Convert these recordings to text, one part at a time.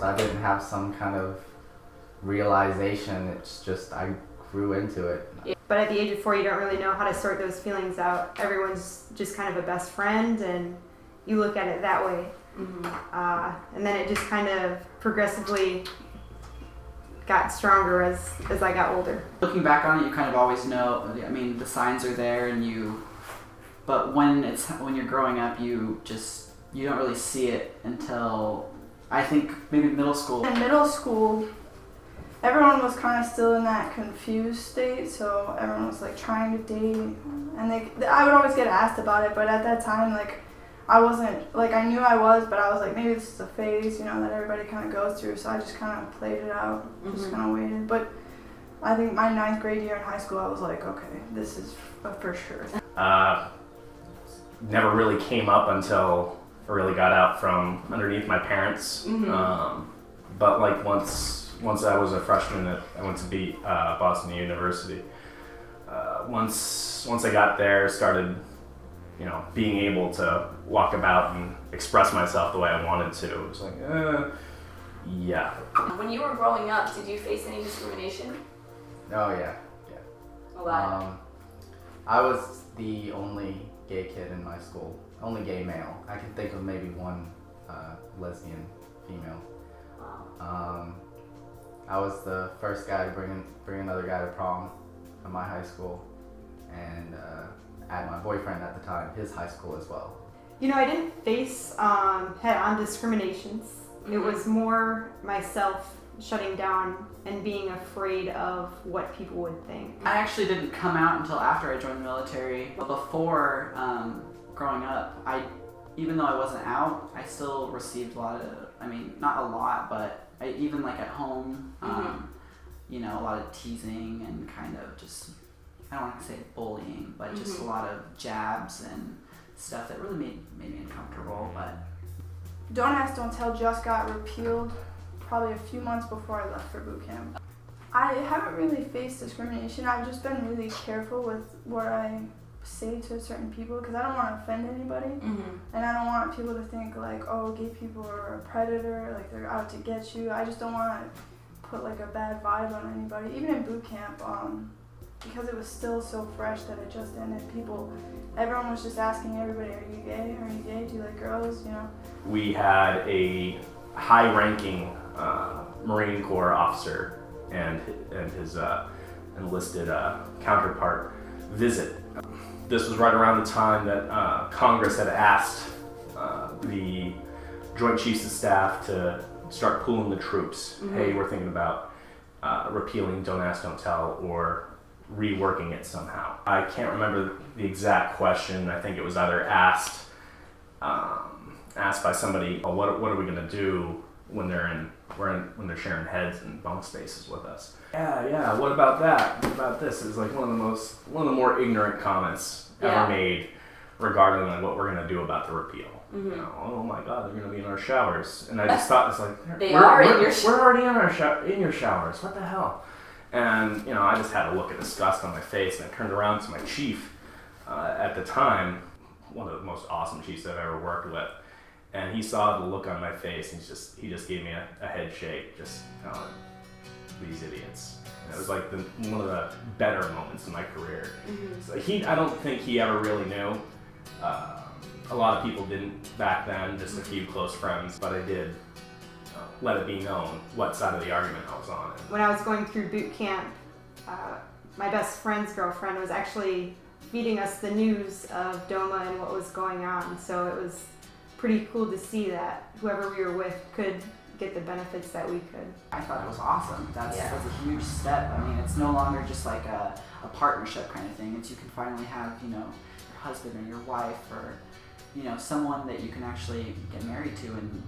I didn't have some kind of realization. It's just I grew into it. Yeah. But at the age of 4, you don't really know how to sort those feelings out. Everyone's just kind of a best friend, and you look at it that way. Mm-hmm. And then it just kind of progressively got stronger as I got older. Looking back on it, you kind of always know. I mean, the signs are there, but when you're growing up, you don't really see it until I think maybe middle school. In middle school, everyone was kind of still in that confused state, so everyone was like trying to date, and I would always get asked about it, but at that time, like, I wasn't, like, I knew I was, but I was like, maybe this is a phase, you know, that everybody kind of goes through, so I just kind of played it out, just kind of waited. But I think my 9th grade year in high school, I was like, okay, this is for sure. Never really came up until I really got out from underneath my parents. But like once I was a freshman, I went to Boston University. Once I got there, started, you know, being able to walk about and express myself the way I wanted to. It was like, yeah. When you were growing up, did you face any discrimination? Oh yeah. A lot. I was the only gay kid in my school, only gay male. I can think of maybe one lesbian female. I was the first guy to bring another guy to prom at my high school, and I had my boyfriend at the time, his high school as well. You know, I didn't face head-on discriminations. It was more myself shutting down and being afraid of what people would think. I actually didn't come out until after I joined the military. But before growing up, even though I wasn't out, I still received a lot of, I mean, not a lot, but even like at home, you know, a lot of teasing and kind of just, I don't want to say bullying, but just a lot of jabs and stuff that really made me uncomfortable. But Don't Ask, Don't Tell just got repealed probably a few months before I left for boot camp. I haven't really faced discrimination. I've just been really careful with what I say to certain people because I don't want to offend anybody. And I don't want people to think like, oh, gay people are a predator, like they're out to get you. I just don't want to put like a bad vibe on anybody. Even in boot camp, because it was still so fresh that it just ended, everyone was just asking everybody, are you gay? Are you gay? Do you like girls? You know? We had a high-ranking Marine Corps officer and his enlisted counterpart visit. This was right around the time that Congress had asked the Joint Chiefs of Staff to start pooling the troops. Hey, we're thinking about repealing Don't Ask, Don't Tell, or reworking it somehow. I can't remember the exact question. I think it was either asked by somebody, oh, what are we gonna do when when they're sharing heads and bunk spaces with us? Yeah. What about that? What about this? It was like one of the more ignorant comments ever made regarding like what we're gonna do about the repeal. You know, oh my God, they're gonna be in our showers, and I just thought it's like we're already in your showers. What the hell? And you know, I just had a look of disgust on my face, and I turned around to my chief at the time, one of the most awesome chiefs I've ever worked with, and he saw the look on my face, and he just gave me a head shake, just these idiots. And it was like one of the better moments in my career. So I don't think he ever really knew. A lot of people didn't back then, just a few close friends, but I did let it be known what side of the argument I was on. When I was going through boot camp, my best friend's girlfriend was actually feeding us the news of DOMA and what was going on. So it was pretty cool to see that whoever we were with could get the benefits that we could. I thought it was awesome. That's a huge step. I mean, it's no longer just like a partnership kind of thing. It's you can finally have, you know, your husband or your wife or, you know, someone that you can actually get married to and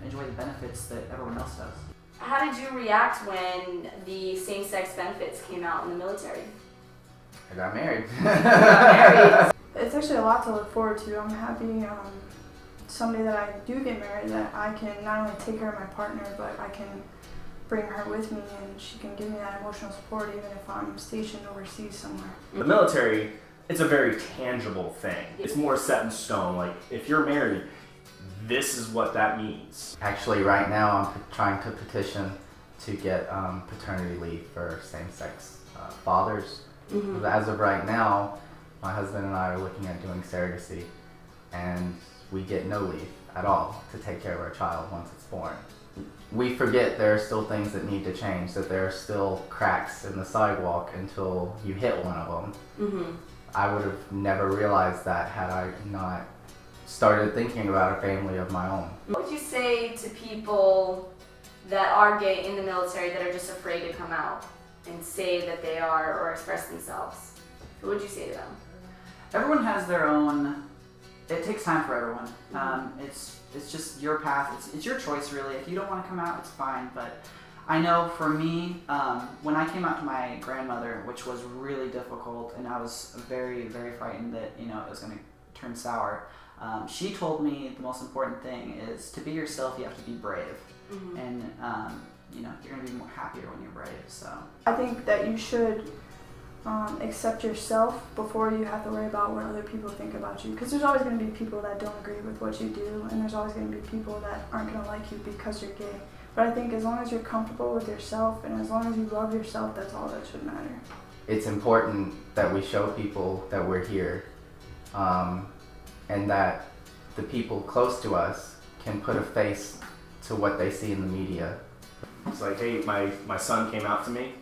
enjoy the benefits that everyone else does. How did you react when the same-sex benefits came out in the military? I got married. It's actually a lot to look forward to. I'm happy someday that I do get married, that I can not only take care of my partner, but I can bring her with me and she can give me that emotional support even if I'm stationed overseas somewhere. The military, it's a very tangible thing. It's more set in stone. Like, if you're married, this is what that means. Actually, right now I'm trying to petition to get paternity leave for same-sex fathers. Mm-hmm. As of right now, my husband and I are looking at doing surrogacy, and we get no leave at all to take care of our child once it's born. We forget there are still things that need to change, that there are still cracks in the sidewalk until you hit one of them. Mm-hmm. I would have never realized that had I not started thinking about a family of my own. What would you say to people that are gay in the military that are just afraid to come out and say that they are or express themselves? What would you say to them? Everyone has their own. It takes time for everyone. It's just your path. It's your choice, really. If you don't want to come out, it's fine. But I know for me, when I came out to my grandmother, which was really difficult, and I was very, very frightened that it was going to turn sour. She told me the most important thing is to be yourself. You have to be brave, and you're going to be more happier when you're brave. So I think that you should accept yourself before you have to worry about what other people think about you. Because there's always going to be people that don't agree with what you do, and there's always going to be people that aren't going to like you because you're gay. But I think as long as you're comfortable with yourself and as long as you love yourself, that's all that should matter. It's important that we show people that we're here, and that the people close to us can put a face to what they see in the media. It's like, hey, my son came out to me,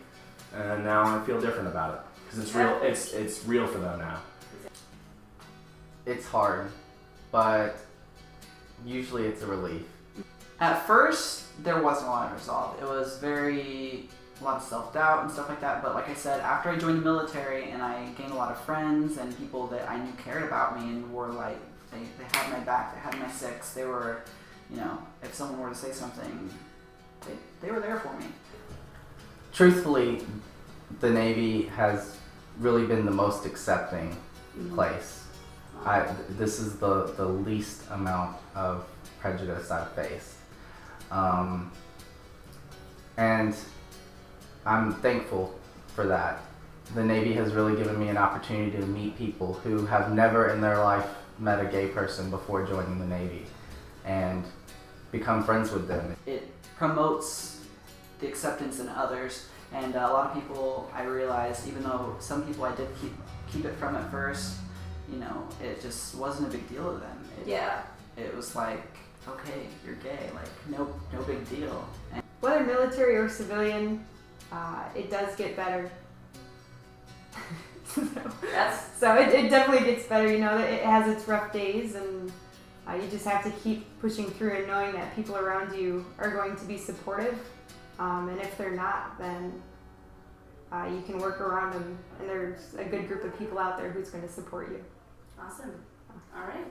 and now I feel different about it because it's real. It's real for them now. It's hard, but usually it's a relief. at first, there wasn't a lot of resolve. It was a lot of self-doubt and stuff like that. But like I said, after I joined the military and I gained a lot of friends and people that I knew cared about me and were like, they had my back, they had my six, they were, if someone were to say something, they were there for me. Truthfully, the Navy has really been the most accepting place. This is the least amount of prejudice I've faced. And I'm thankful for that. The Navy has really given me an opportunity to meet people who have never in their life met a gay person before joining the Navy and become friends with them. It promotes the acceptance in others, and a lot of people, I realized, even though some people I did keep it from at first, it just wasn't a big deal to them. It was like, okay, you're gay, like no big deal. And Whether military or civilian, it does get better. So it definitely gets better. It has its rough days, and you just have to keep pushing through and knowing that people around you are going to be supportive. And if they're not, then you can work around them, and there's a good group of people out there who's going to support you. Awesome. All right.